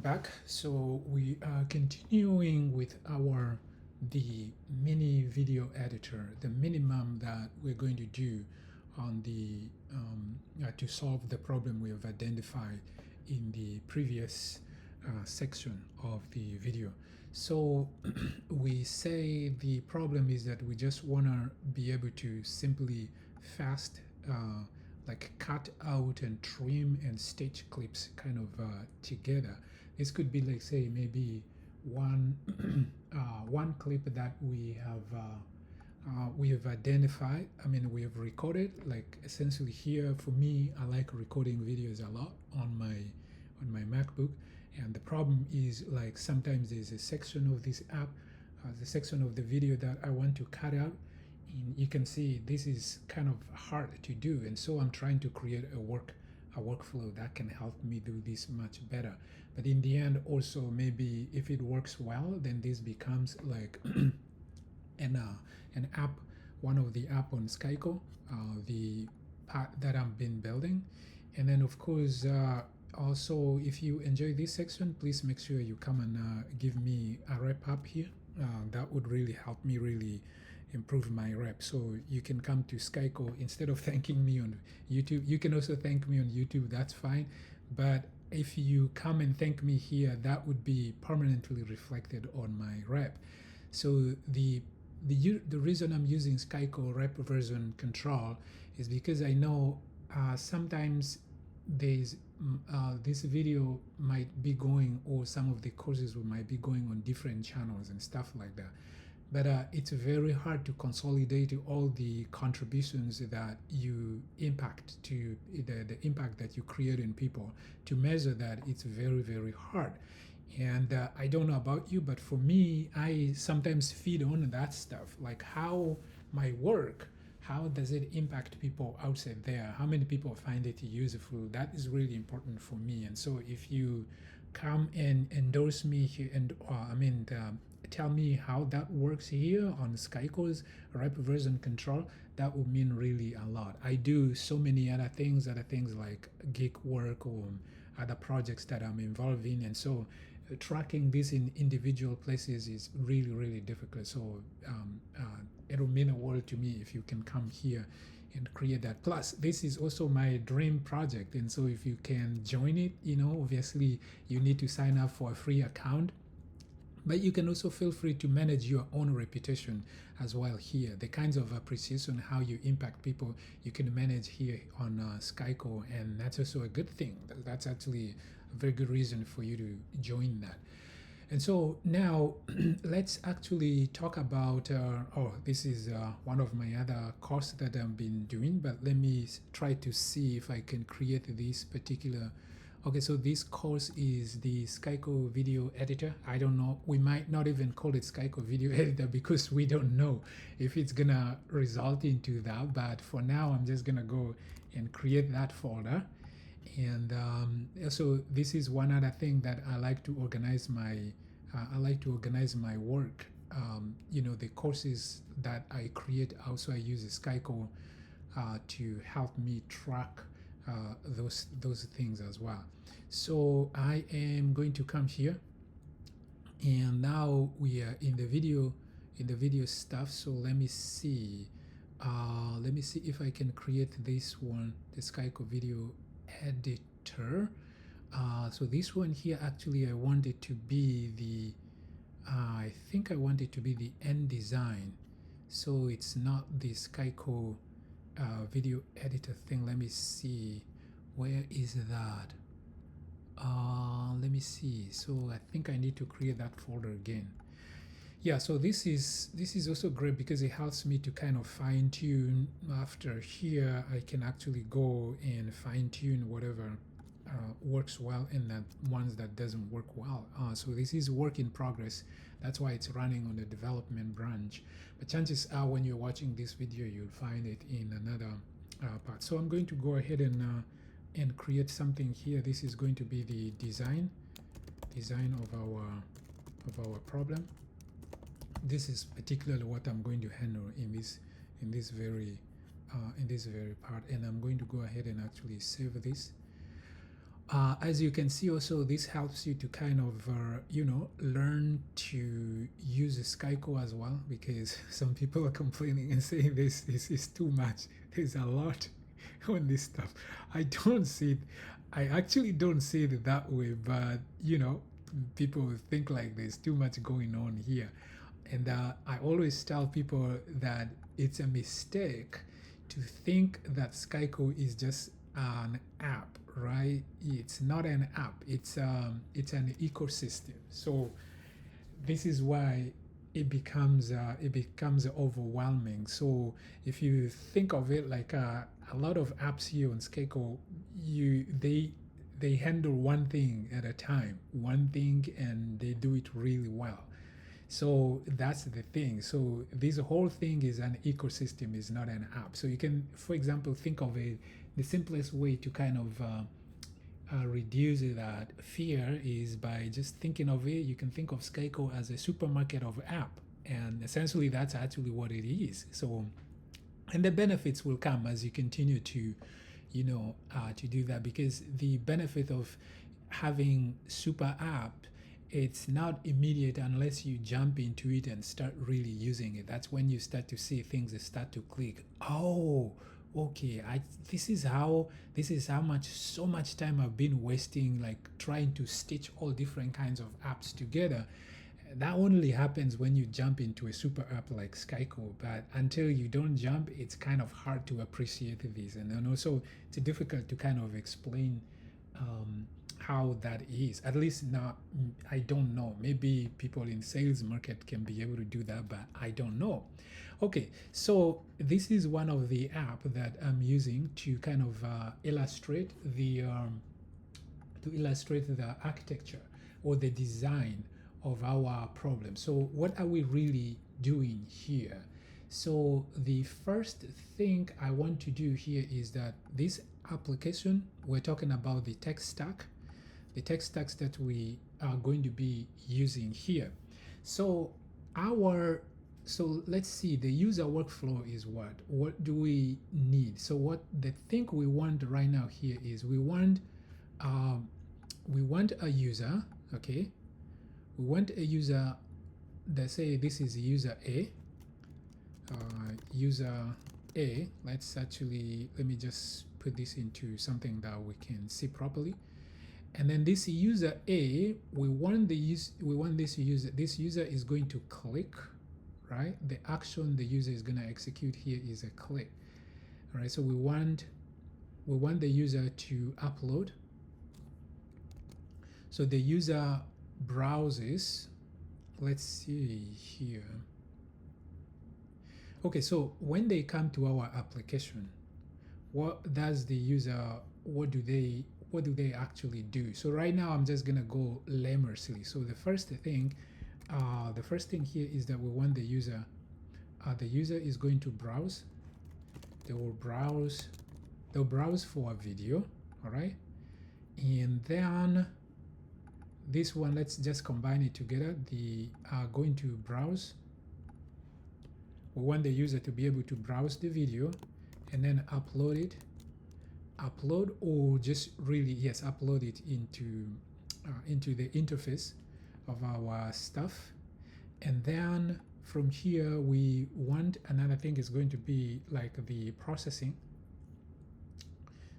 Back. So we are continuing with the mini video editor, the minimum that we're going to do on the to solve the problem we have identified in the previous section of the video. So we say the problem is that we just want to be able to simply fast like cut out and trim and stitch clips kind of together. This could be like say maybe one one clip that we have identified. I mean, we have recorded. Like essentially here, for me, I like recording videos a lot on my MacBook. And the problem is like sometimes there's a section of this app, the section of the video that I want to cut out. And you can see this is kind of hard to do, and so I'm trying to create a workflow that can help me do this much better. But in the end, also maybe if it works well, then this becomes like an app, one of the app on Skyco, the part that I've been building. And then of course, also if you enjoy this section, please make sure you come and give me a rep up here. That would really help me really improve my rep. So you can come to Skyco instead of thanking me on YouTube. You can also thank me on YouTube, that's fine. But if you come and thank me here, that would be permanently reflected on my rep. So the reason I'm using Skyco rep version control is because I know sometimes there's this video might be going, or some of the courses might be going on different channels and stuff like that. But it's very hard to consolidate all the contributions that you impact to the impact that you create in people. To measure that, it's very, very hard. And I don't know about you, but for me, I sometimes feed on that stuff, like how my work, how does it impact people outside there? How many people find it useful? That is really important for me. And so if you come and endorse me here and tell me how that works here on Skyco's rep version control, that would mean really a lot. I do so many other things like gig work or other projects that I'm involved in, and so tracking this in individual places is really, really difficult. So it'll mean a world to me if you can come here and create that. Plus, this is also my dream project, and so if you can join it, obviously you need to sign up for a free account. But you can also feel free to manage your own reputation as well here. The kinds of appreciation, how you impact people, you can manage here on Skyco, and that's also a good thing. That's actually a very good reason for you to join that. And so now let's actually talk about, this is one of my other courses that I've been doing, but let me try to see if I can create this particular. Okay, so this course is the Skyco video editor. I don't know, we might not even call it Skyco video editor because we don't know if it's gonna result into that, but for now I'm just gonna go and create that folder. And so this is one other thing that I like to organize my work. The courses that I create, also I use Skyco to help me track those things as well. So I am going to come here, and now we are in the video stuff. So let me see if I can create this one, the Skyco video editor. So this one here, actually I want it to be I think I want it to be the end design, so it's not the Skyco video editor thing. Let me see, where is that? Let me see. So I think I need to create that folder again. Yeah, so this is also great because it helps me to kind of fine tune. After here, I can actually go and fine tune whatever works well and that ones that doesn't work well. So this is work in progress. That's why it's running on the development branch. But chances are when you're watching this video, you'll find it in another part. So I'm going to go ahead and create something here. This is going to be the design of our problem. This is particularly what I'm going to handle in this very part, and I'm going to go ahead and actually save this. As you can see also, this helps you to kind of you know, learn to use Skyco as well, because some people are complaining and saying this is too much, there's a lot on this stuff. I don't see it, I actually don't see it that way, but you know, people think like there's too much going on here. And I always tell people that it's a mistake to think that Skyco is just an app, right? It's not an app. It's an ecosystem. So this is why it becomes overwhelming. So if you think of it like a lot of apps here on Skyco, you they handle one thing at a time, one thing, and they do it really well. So that's the thing. So this whole thing is an ecosystem, is not an app. So you can, for example, think of it. The simplest way to kind of reduce that fear is by just thinking of it. You can think of Skyco as a supermarket of app, and essentially that's actually what it is. So, and the benefits will come as you continue to, you know, to do that, because the benefit of having super app, it's not immediate unless you jump into it and start really using it. That's when you start to see things that start to click. Oh, okay, I this is how much so much time I've been wasting like trying to stitch all different kinds of apps together. That only happens when you jump into a super app like Skyco, but until you don't jump, it's kind of hard to appreciate this. And then also, it's difficult to kind of explain how that is. At least now, I don't know. Maybe people in sales market can be able to do that, but I don't know. Okay, so this is one of the app that I'm using to kind of illustrate the architecture or the design of our problem. So what are we really doing here? So the first thing I want to do here is that this application, we're talking about the tech stack, the tech stacks that we are going to be using here. So let's see, the user workflow is what do we need? So what the thing we want right now here is we want a user, okay? We want a user, let's say this is user A. User A, let me just put this into something that we can see properly. And then this user A, this user is going to click, right? The action the user is going to execute here is a click. All right, so we want the user to upload. So the user browses. Let's see here. Okay, so when they come to our application, what do they actually do? So right now I'm just gonna go lamely. So the first thing here is that we want the user is going to browse. They'll browse for a video, all right? And then this one, let's just combine it together. They are going to browse. We want the user to be able to browse the video and then upload it. Upload it into the interface of our stuff. And then from here, we want another thing is going to be like the processing.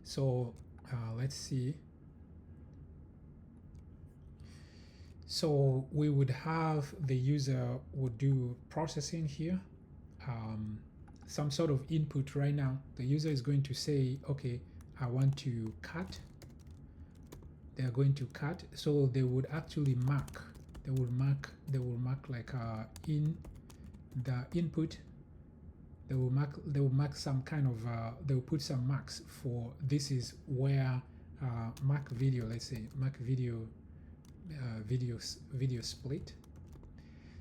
So let's see. So we would have the user would do processing here, some sort of input. Right now the user is going to say, okay, I want to cut. They are going to cut, so they would actually mark, they will mark like in the input, they will mark some kind of they will put some marks for this is where mark video, let's say mark video, video split.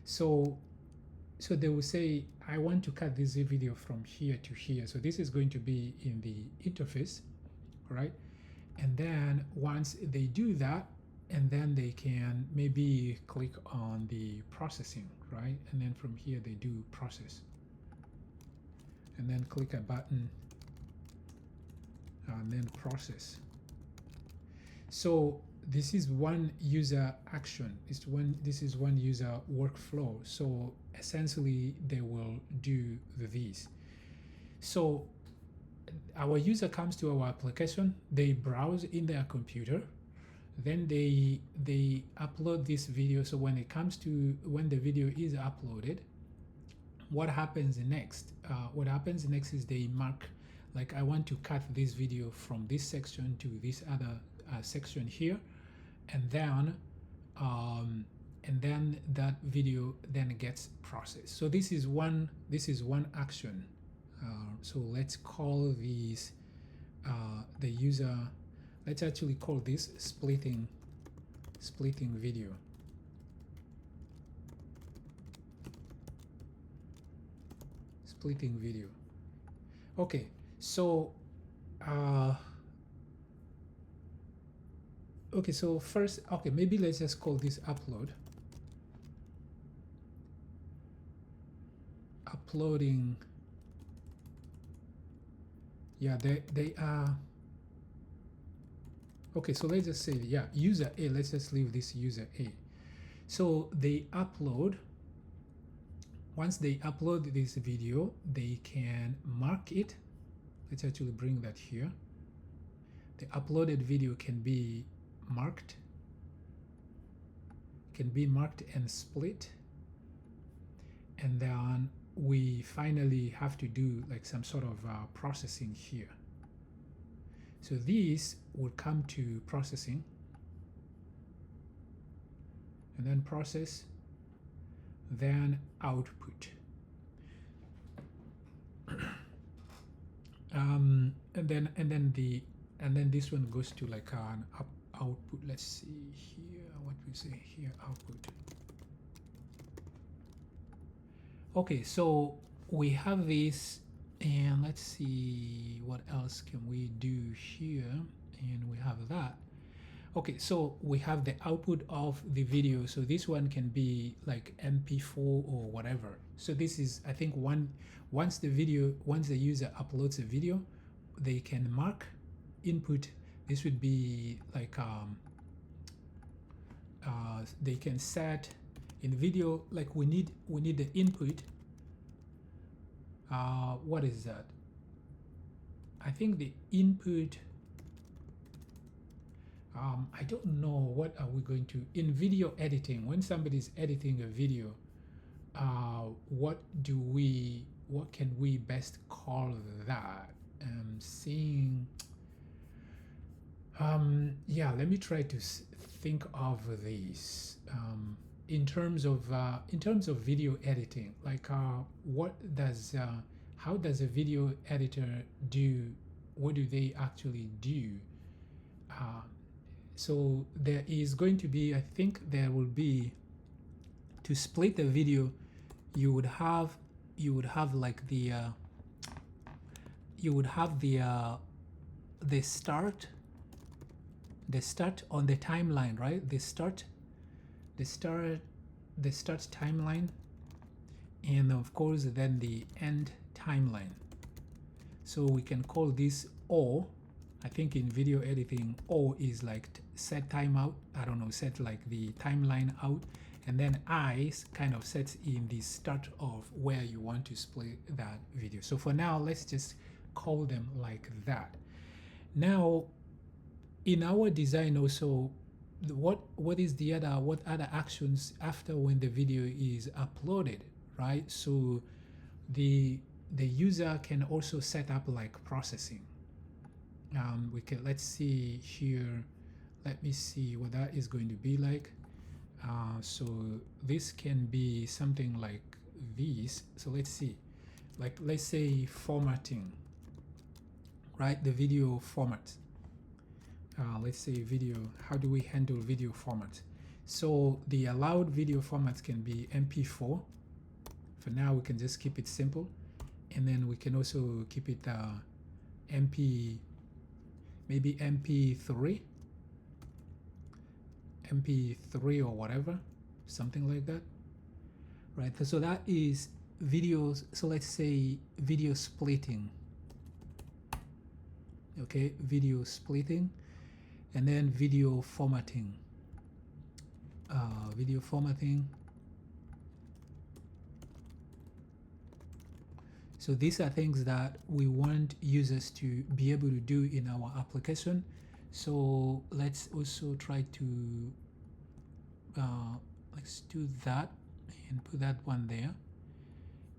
So they will say, I want to cut this video from here to here. So this is going to be in the interface, right? And then once they do that, and then they can maybe click on the processing, right? And then from here they do process, and then click a button and then process. So this is one user action. This is one user workflow. So essentially they will do this. So our user comes to our application, they browse in their computer, then they upload this video. So when it comes to when the video is uploaded, what happens next? What happens next is they mark, like, I want to cut this video from this section to this other section here, and then that video then gets processed. So this is one action. So let's call these the user. Let's actually call this splitting video. Splitting video. Okay, so okay, so first, okay, maybe let's just call this upload. Uploading. Yeah, they are. Okay, so let's just say, yeah, user A. Let's just leave this user A. So they upload. Once they upload this video, they can mark it. Let's actually bring that here. The uploaded video can be marked. And split. And then we finally have to do like some sort of processing here. So these will come to processing, and then process, then output. And then this one goes to like an output. Let's see here what we say here, output. Okay, so we have this, and let's see what else can we do here, and we have that. Okay, so we have the output of the video. So this one can be like MP4 or whatever. So this is, I think, once the user uploads a video, they can mark input. This would be like they can set in video, like we need the input. What is that? I think the input, I don't know, what are we going to, in video editing, when somebody's editing a video, what can we best call that? Seeing, yeah, let me try to think of this. In terms of video editing, like how does a video editor do? What do they actually do? So there is going to be, I think there will be, to split the video, you would have like the start on the timeline, right? The start timeline, and of course then the end timeline. So we can call this O. I think in video editing, O is like set timeout. I don't know, set like the timeline out, and then I kind of sets in the start of where you want to split that video. So for now, let's just call them like that. Now, in our design also, what other actions after when the video is uploaded, right? So the user can also set up like processing. Let's see here, let me see what that is going to be like. So this can be something like this. So let's see, like, let's say formatting, right? The video format. Let's say video, how do we handle video format? So the allowed video formats can be MP4. For now, we can just keep it simple. And then we can also keep it maybe MP3 or whatever, something like that, right? So that is videos. So let's say video splitting. Okay, video splitting. and then video formatting. Video formatting. So these are things that we want users to be able to do in our application. So let's also try to let's do that and put that one there.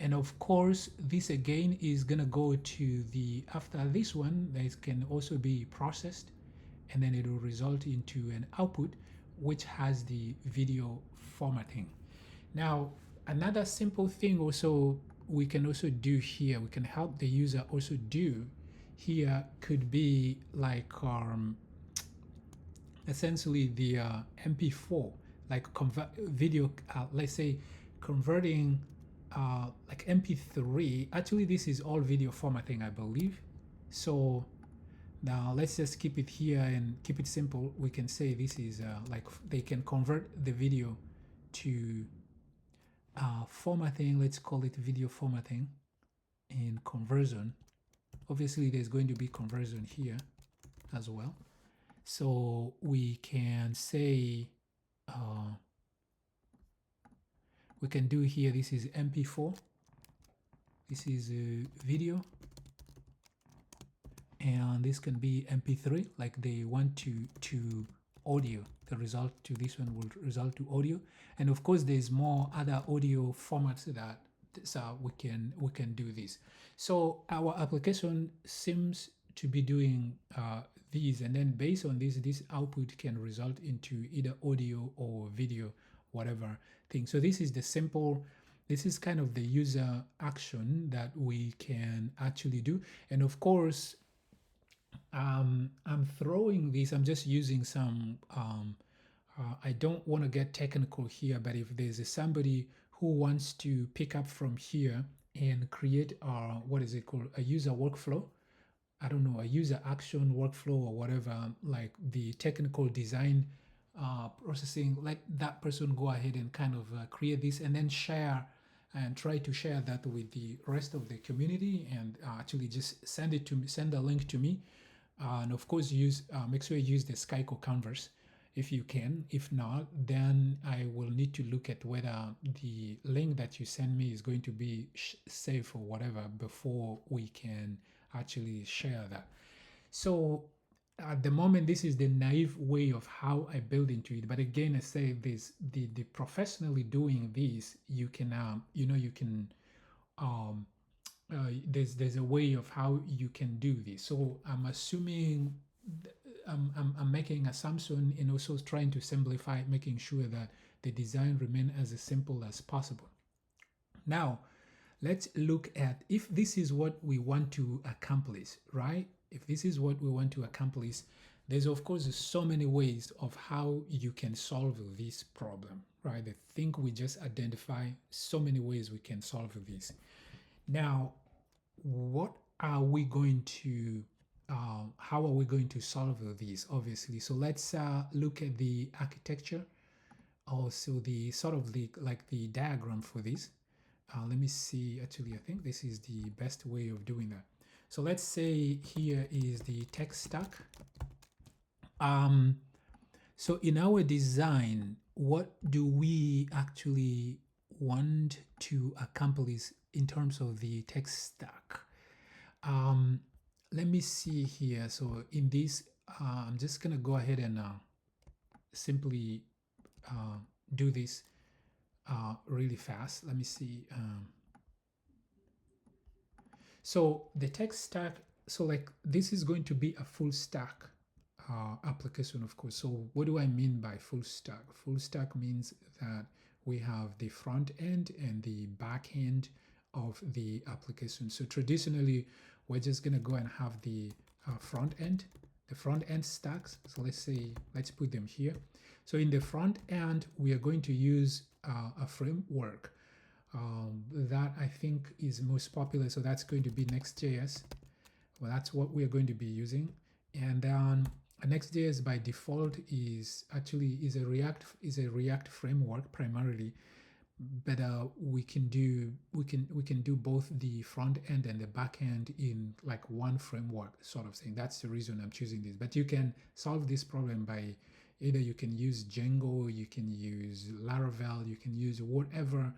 And of course, this again is gonna go to the, after this one, that can also be processed, and then it will result into an output which has the video formatting. Now, another simple thing also we can also do here, we can help the user also do here, could be like essentially the MP4, like convert video, let's say converting like MP3. Actually, this is all video formatting, I believe. So now let's just keep it here and keep it simple. We can say this is like they can convert the video to formatting. Let's call it video formatting and conversion. Obviously, there's going to be conversion here as well. So we can say, we can do here, this is MP4, this is video, and this can be MP3, like they want to audio. The result to this one will result to audio. And of course, there's more other audio formats that so we can do this. So our application seems to be doing these, and then based on this output can result into either audio or video, whatever thing. So this is the simple, this is kind of the user action that we can actually do. And of course, I'm throwing this, I'm just using some, I don't want to get technical here, but if there's somebody who wants to pick up from here and create what is it called, a user workflow, I don't know, a user action workflow or whatever, like the technical design processing, let that person go ahead and kind of create this and then share and try to share that with the rest of the community, and actually just send it to me, send a link to me. And of course, use make sure you use the Skyco canvas if you can. If not, then I will need to look at whether the link that you send me is going to be safe or whatever before we can actually share that. So at the moment, this is the naive way of how I build into it. But again, I say this: the professionally doing this, you can you can there's a way of how you can do this. So I'm assuming I'm making assumption and also trying to simplify, making sure that the design remain as simple as possible. Now, let's look at if this is what we want to accomplish, right? If this is what we want to accomplish, there's of course so many ways of how you can solve this problem, right? I think we just identify so many ways we can solve this. Now, what are we going to how are we going to solve this, obviously? So let's look at the architecture, also the sort of the like the diagram for this. Let me see, actually I think this is the best way of doing that. So let's say here is the tech stack. So in our design, what do we actually want to accomplish in terms of the tech stack? Let me see here. So in this, I'm just gonna go ahead and simply do this really fast. Let me see. So the tech stack, so like this is going to be a full stack application, of course. So what do I mean by full stack? Full stack means that we have the front end and the back end of the application. So traditionally, we're just gonna go and have the front end stacks. So let's put them here. So in the front end, we are going to use a framework that I think is most popular. So that's going to be Next.js. Well, that's what we are going to be using. And then Next.js by default is a React framework primarily, but we can do both the front end and the back end in like one framework sort of thing. That's the reason I'm choosing this. But you can solve this problem by either you can use Django, you can use Laravel, you can use whatever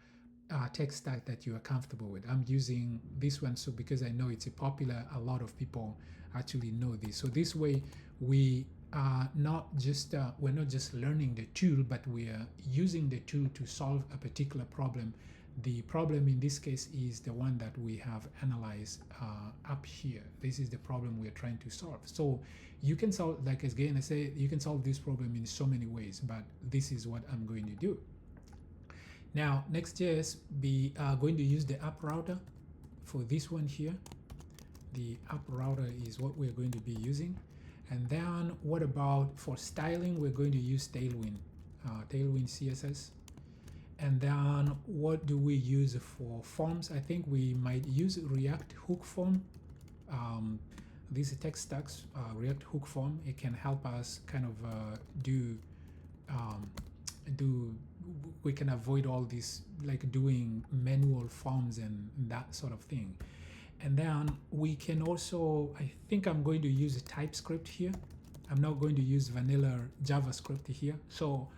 tech stack that you are comfortable with. I'm using this one so because I know it's a popular, a lot of people actually know this. So this way we we're not just learning the tool, but we are using the tool to solve a particular problem. The problem in this case is the one that we have analyzed up here. This is the problem we are trying to solve. So you can solve, like again I say, you can solve this problem in so many ways, but this is what I'm going to do. Now Next.js, we are going to use the app router for this one here. The app router is what we're going to be using. And then what about for styling? We're going to use Tailwind, Tailwind CSS. And then what do we use for forms? I think we might use React Hook Form. These text stacks, React Hook Form, it can help us kind of we can avoid all this like doing manual forms and that sort of thing. And then we can also, I think I'm going to use a TypeScript here. I'm not going to use vanilla JavaScript here. So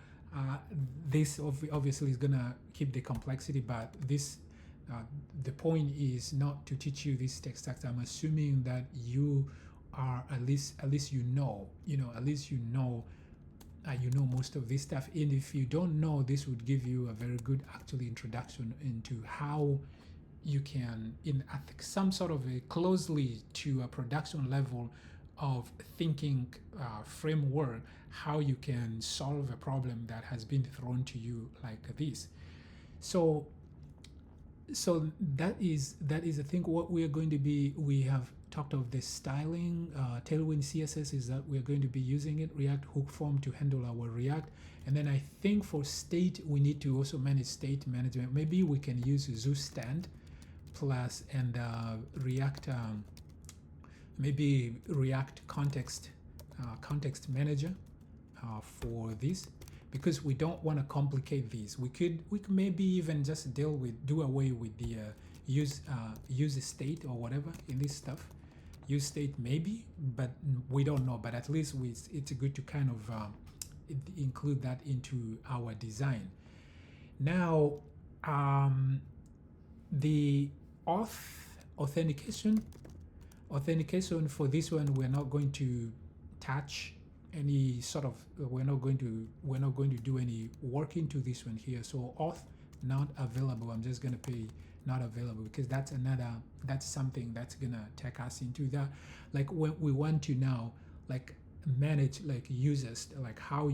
this obviously is gonna keep the complexity, but this the point is not to teach you these tech stacks. I'm assuming that you are at least you know most of this stuff. And if you don't know, this would give you a very good actually introduction into how you can, some sort of a closely to a production level of thinking framework, how you can solve a problem that has been thrown to you like this. So that is I think what we are going to be. We have talked of the styling. Tailwind CSS is that we're going to be using it. React Hook Form to handle our React. And then I think for state, we need to also manage state management. Maybe we can use Zeus Stand plus and React, maybe React context manager for this, because we don't want to complicate these. We could maybe even just do away with the use state or whatever in this stuff. Use state maybe, but we don't know. But at least it's good to kind of include that into our design. Now the authentication for this one, we're not going to touch any sort of, we're not going to do any work into this one here. So auth not available, I'm just going to pay not available, because that's something that's gonna take us into that, like when we want to now like manage like users, like how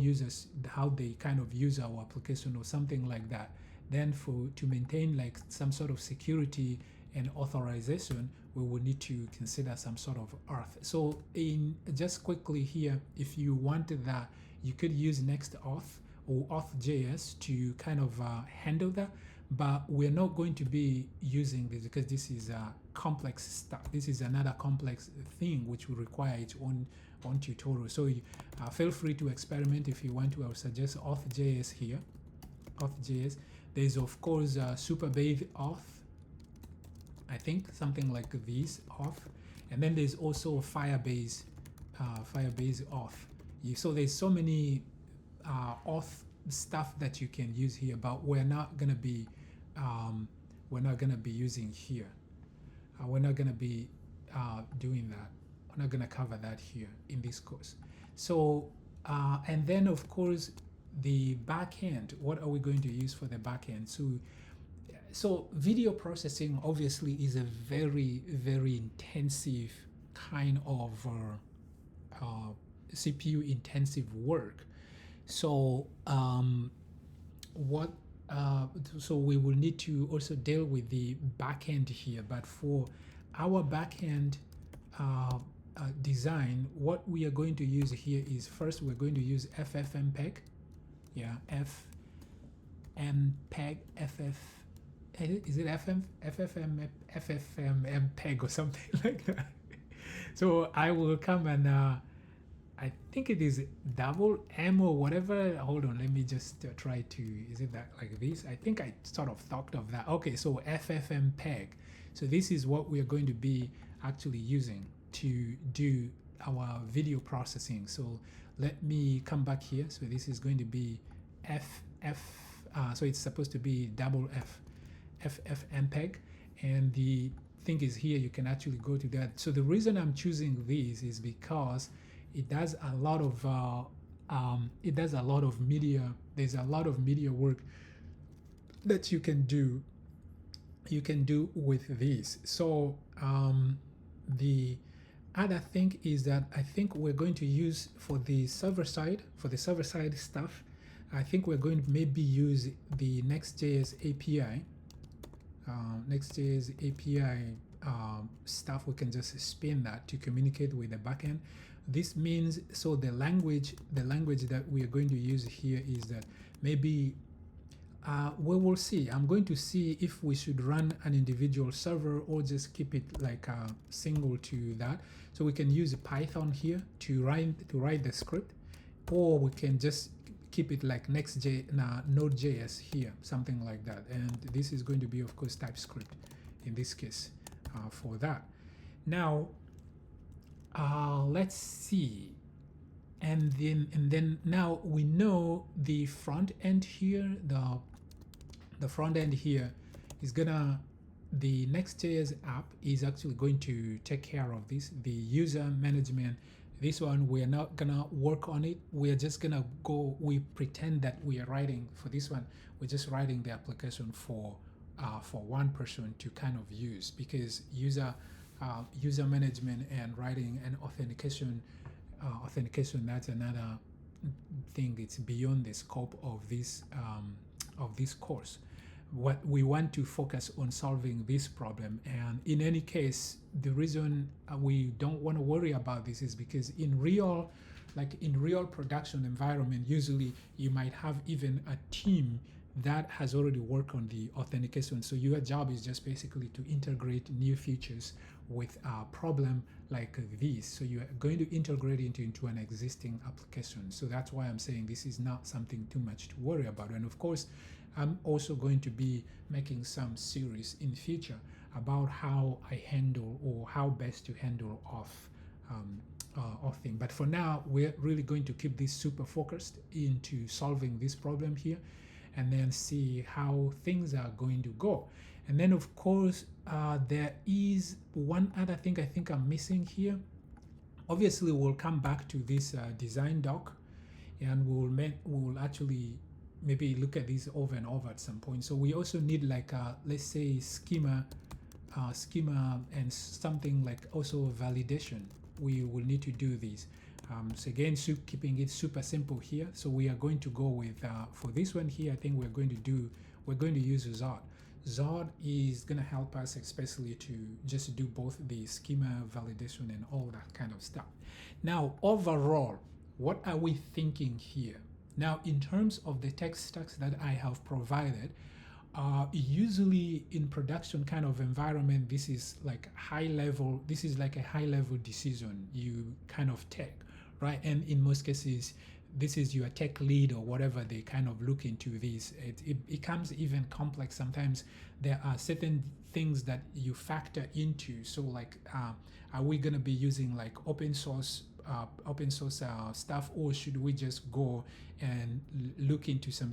they kind of use our application or something like that. Then to maintain like some sort of security and authorization, we will need to consider some sort of auth. So in just quickly here, if you wanted that, you could use NextAuth or Auth.js to kind of handle that. But we're not going to be using this because this is complex stuff. This is another complex thing which will require its own tutorial. So feel free to experiment if you want to. I would suggest Auth.js here. Auth.js. There's of course Supabase Auth. I think something like this Auth, and then there's also Firebase Auth. So there's so many auth stuff that you can use here, but we're not gonna be using here. We're not gonna be doing that. We're not gonna cover that here in this course. So and then of course the backend. What are we going to use for the backend? So video processing obviously is a very, very intensive kind of CPU intensive work. So so we will need to also deal with the backend here. But for our backend design, what we are going to use here is, first we're going to use FFmpeg. Yeah, FFmpeg. Is it FFmpeg or something like that? So I will come and I think it is double M or whatever. Hold on, let me just try to. Is it that like this? I think I sort of thought of that. Okay, so FFmpeg. So this is what we are going to be actually using to do our video processing. So let me come back here. So this is going to be FF. So it's supposed to be double FFmpeg, and the thing is here you can actually go to that. So the reason I'm choosing these is because it does a lot of media. There's a lot of media work that you can do with these. So the other thing is that I think we're going to use for the server side stuff, I think we're going to maybe use the Next.js API. Next.js API stuff, we can just spin that to communicate with the backend. This means, so the language that we are going to use here is that maybe we will see. I'm going to see if we should run an individual server or just keep it like single to that. So we can use Python here to write the script, or we can just keep it like Node.js here, something like that. And this is going to be, of course, TypeScript in this case for that. Now, let's see. And then now we know the front end here, the front end here is gonna, the Next.js app is actually going to take care of this, the user management. This one, we're not gonna work on it. We're just gonna go, we pretend that we are writing for this one. We're just writing the application for one person to kind of use, because user management and writing and authentication, that's another thing. It's beyond the scope of this course. What we want to focus on solving this problem, and in any case, the reason we don't want to worry about this is because in real production environment, usually you might have even a team that has already worked on the authentication. So your job is just basically to integrate new features with a problem like this. So you are going to integrate it into an existing application. So that's why I'm saying this is not something too much to worry about. And of course, I'm also going to be making some series in future about how I handle, or how best to handle auth thing. But for now, we're really going to keep this super focused into solving this problem here, and then see how things are going to go. And then of course, there is one other thing I think I'm missing here. Obviously, we'll come back to this design doc, and we'll actually maybe look at this over and over at some point. So we also need like let's say schema and something like also validation. We will need to do these. So again, keeping it super simple here. So we are going to go with for this one here, I think we're going to use Zod. Zod is going to help us especially to just do both the schema validation and all that kind of stuff. Now, overall, what are we thinking here? Now, in terms of the tech stacks that I have provided, usually in production kind of environment, this is like a high level decision you kind of take, right? And in most cases, this is your tech lead or whatever, they kind of look into this. It becomes even complex. Sometimes there are certain things that you factor into. So like, are we going to be using like open source stuff, or should we just go and look into some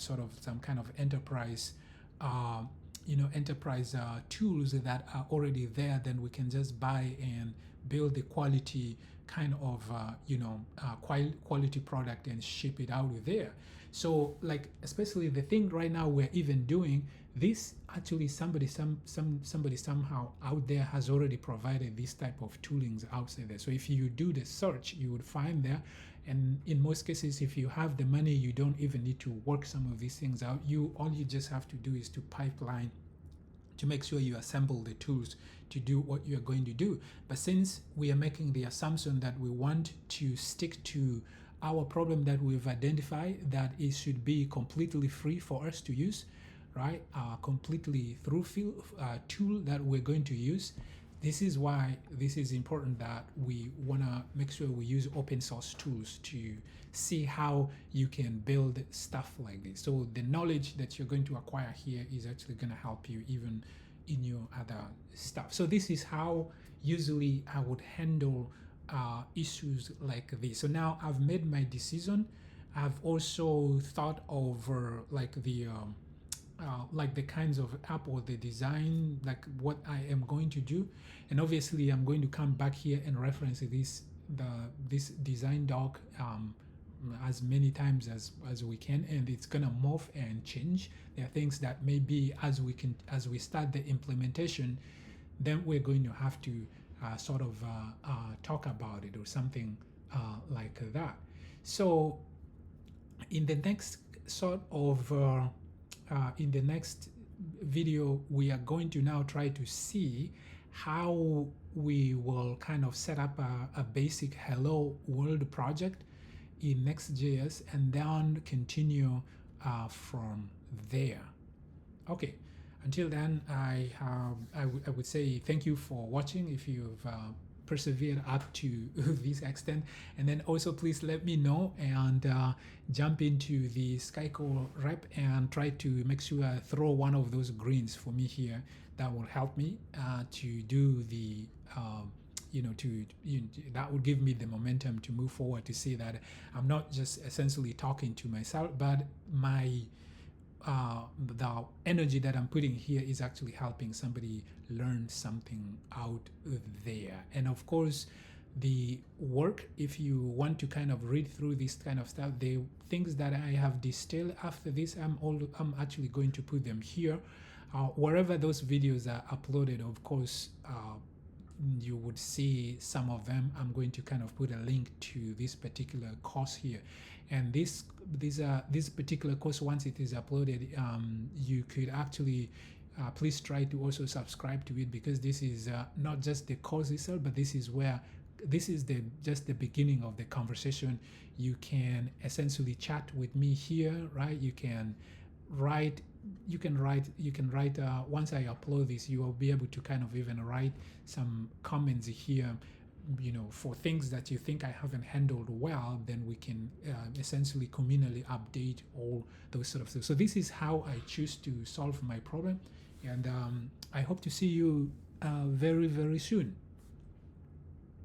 kind of enterprise tools that are already there? Then we can just buy and build the quality kind of quality product and ship it out there. So like, especially the thing right now we're even doing this, actually somebody somehow out there has already provided this type of toolings outside there. So if you do the search, you would find there. And in most cases, if you have the money, you don't even need to work some of these things out. All you just have to do is to pipeline to make sure you assemble the tools to do what you're going to do. But since we are making the assumption that we want to stick to our problem that we've identified, that it should be completely free for us to use, right? Completely through tool that we're going to use, This is why this is important that we want to make sure we use open source tools to see how you can build stuff like this. So the knowledge that you're going to acquire here is actually going to help you even in your other stuff. So this is how usually I would handle issues like this. So now I've made my decision. I've also thought over like the kinds of app or the design, like what I am going to do, and obviously I'm going to come back here and reference this design doc as many times as we can, and it's gonna morph and change. There are things that maybe as we start the implementation, then we're going to have to sort of talk about it or something like that. So in the next sort of in the next video, we are going to now try to see how we will kind of set up a basic hello world project in Next.js and then continue from there. Okay, until then, I would say thank you for watching if you've persevered up to this extent, and then also please let me know and jump into the Skyco rep and try to make sure I throw one of those greens for me here. That will help me to do the that would give me the momentum to move forward, to see that I'm not just essentially talking to myself, but the energy that I'm putting here is actually helping somebody learn something out there. And of course, the work, if you want to kind of read through this kind of stuff, the things that I have distilled after this, I'm actually going to put them here. Wherever those videos are uploaded, of course, you would see some of them. I'm going to kind of put a link to this particular course here, and this particular course, once it is uploaded, you could actually please try to also subscribe to it, because this is not just the course itself, but this is just the beginning of the conversation. You can essentially chat with me here, right? You can write once I upload this, you will be able to kind of even write some comments here, for things that you think I haven't handled well. Then we can essentially communally update all those sort of things. So this is how I choose to solve my problem, and I hope to see you very, very soon.